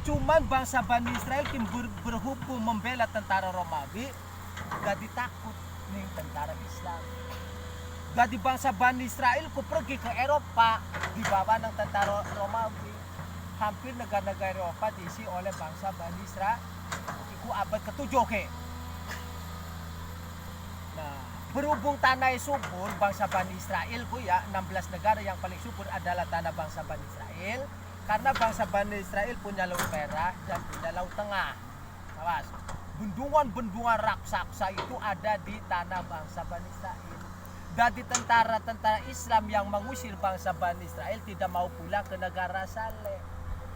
Cuman bangsa Bani Israel kim berhubung membela tentara Romawi, gak ditakut nih tentara Islam. Jadi bangsa Bani Israel ku pergi ke Eropa di bawah ng tentara Romawi. Hampir negara-negara Eropa diisi oleh bangsa Bani Israel. Iku abad ke-7 ke. Nah, berhubung tanah subur bangsa Bani Israel ku ya 16 negara yang paling subur adalah tanah bangsa Bani Israel. Karena bangsa Bani Israel punya Laut Merah dan punya Laut Tengah. Awas, bendungan-bendungan raksasa itu ada di tanah bangsa Bani Israel. Jadi tentara-tentara Islam yang mengusir bangsa Bani Israel tidak mau pulang ke negara Saleh.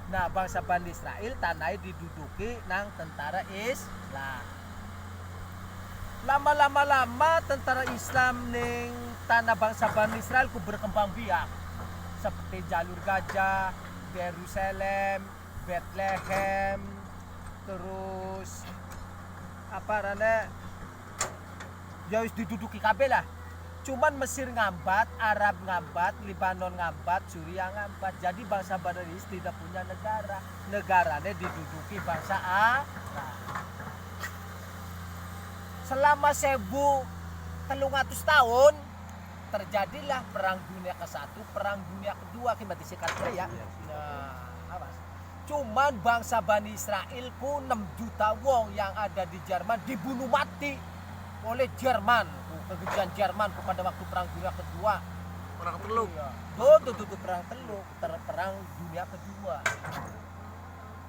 Nah, bangsa Bani Israel tanahnya diduduki nang tentara Islam. Lama-lama tentara Islam ning tanah bangsa Bani Israel ku berkembang biak. Seperti Jalur Gajah, Yerusalem, Bethlehem, terus apa rane ya wis diduduki kabeh lah. Cuman Mesir ngambat, Arab ngambat, Libanon ngambat, Suriah ngambat. Jadi bangsa Bani Israel tidak punya negara. Negaranya diduduki bangsa Arab. Selama 1300 tahun terjadilah perang dunia ke-1, perang dunia kedua akibat disikat ya. Nah, awas. Cuman bangsa Bani Israel ku 6 juta wong yang ada di Jerman dibunuh mati oleh Jerman. Kegejian Jerman pada waktu perang dunia kedua. Perang Teluk. Tuh perang Teluk, perang dunia kedua.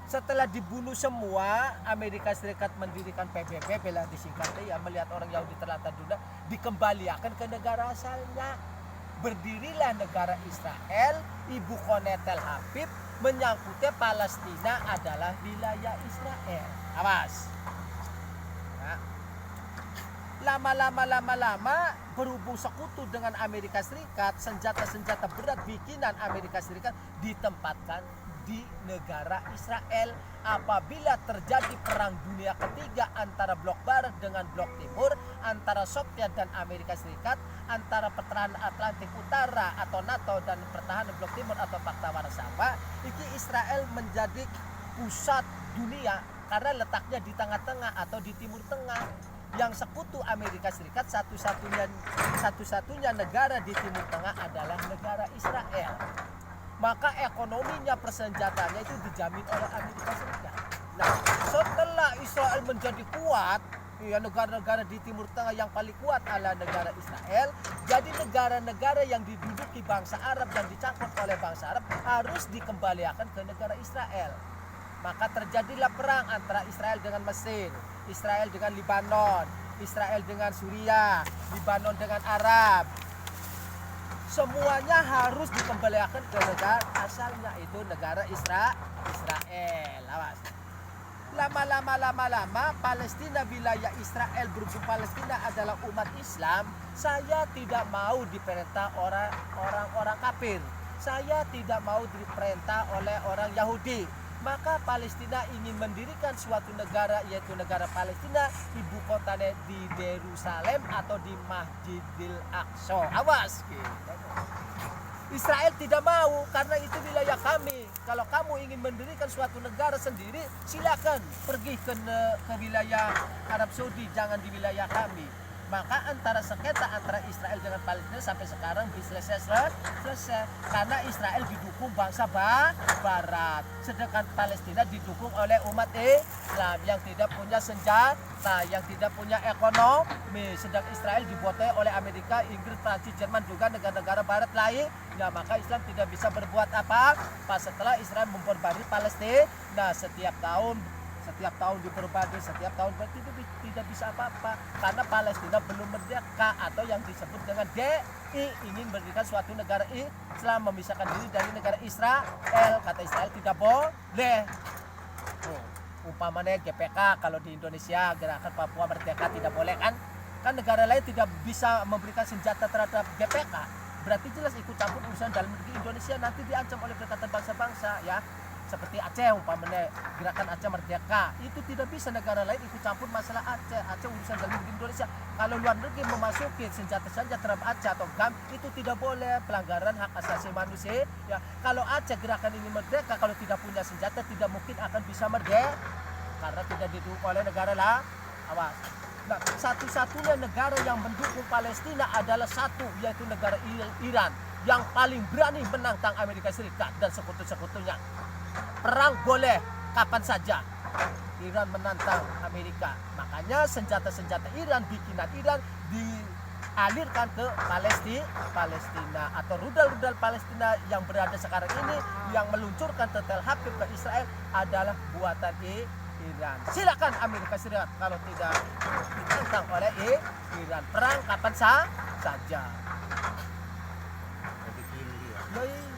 Setelah dibunuh semua, Amerika Serikat mendirikan PBB, bela disingkatnya ya, melihat orang Yahudi terlantar dunia, dikembalikan ke negara asalnya. Berdirilah negara Israel, ibu kota Tel Aviv, menyangkutnya Palestina adalah wilayah Israel. Awas. Nah, lama-lama berhubung sekutu dengan Amerika Serikat, senjata-senjata berat bikinan Amerika Serikat ditempatkan di negara Israel. Apabila terjadi perang dunia ketiga antara blok barat dengan blok timur, antara Soviet dan Amerika Serikat, antara pertahanan Atlantik Utara atau NATO dan pertahanan blok timur atau Pakta Warsawa, iki Israel menjadi pusat dunia karena letaknya di tengah-tengah atau di timur tengah. Yang sekutu Amerika Serikat satu-satunya negara di Timur Tengah adalah negara Israel. Maka ekonominya, persenjataannya itu dijamin oleh Amerika Serikat. Nah, setelah Israel menjadi kuat, ya negara-negara di Timur Tengah yang paling kuat adalah negara Israel. Jadi negara-negara yang diduduki bangsa Arab dan dicakup oleh bangsa Arab harus dikembalikan ke negara Israel. Maka terjadilah perang antara Israel dengan Mesir, Israel dengan Libanon, Israel dengan Suriah, Libanon dengan Arab. Semuanya harus dikembalikan ke negara asalnya, itu negara Israel. Awas. Lama Palestina, wilayah Israel, berhubung Palestina adalah umat Islam, saya tidak mau diperintah orang-orang kafir. Saya tidak mau diperintah oleh orang Yahudi. Maka Palestina ingin mendirikan suatu negara, yaitu negara Palestina, ibu kotanya di Yerusalem atau di Masjidil Aqsa. Awas. Israel tidak mau karena itu wilayah kami. Kalau kamu ingin mendirikan suatu negara sendiri, silakan pergi ke wilayah Arab Saudi, jangan di wilayah kami. Maka antara sengketa antara Israel dengan Palestina sampai sekarang bisa selesai karena Israel didukung bangsa Barat, sedangkan Palestina didukung oleh umat Islam yang tidak punya senjata, yang tidak punya ekonomi. Sedang Israel dibuatnya oleh Amerika, Inggris, Prancis, Jerman, juga negara-negara Barat lain. Nah, maka Islam tidak bisa berbuat apa-apa setelah Israel memperbarui Palestina. Nah, setiap tahun diperbarui, setiap tahun berarti tidak bisa apa-apa karena Palestina belum merdeka atau yang disebut dengan DI, ingin mendirikan suatu negara Islam, memisahkan diri dari negara Israel. Kata Israel tidak boleh. Umpamanya GPK kalau di Indonesia, Gerakan Papua Merdeka, tidak boleh kan negara lain tidak bisa memberikan senjata terhadap GPK, berarti jelas ikut campur urusan dalam negeri Indonesia, nanti diancam oleh Perikatan Bangsa-Bangsa ya. seperti Aceh umpamanya gerakan Aceh Merdeka, itu tidak bisa negara lain ikut campur masalah Aceh. Aceh urusan dalam negeri Indonesia. Kalau luar negeri memasuki senjata-senjata terhadap Aceh atau GAM, itu tidak boleh, pelanggaran hak asasi manusia. Ya, kalau Aceh gerakan ini merdeka, kalau tidak punya senjata tidak mungkin akan bisa merdeka karena tidak didukung oleh negara lah. Awas. Nah, satu-satunya negara yang mendukung Palestina adalah satu, yaitu negara Iran yang paling berani menantang Amerika Serikat dan sekutu-sekutunya. Perang boleh kapan saja. Iran menantang Amerika. Makanya senjata-senjata Iran, bikinan Iran dialirkan ke Palestina atau rudal-rudal Palestina yang berada sekarang ini yang meluncurkan ke Tel Aviv ke Israel adalah buatan Iran. Silakan Amerika Serikat kalau tidak ditantang oleh Iran. Perang kapan saja. Begini dia. Yoi.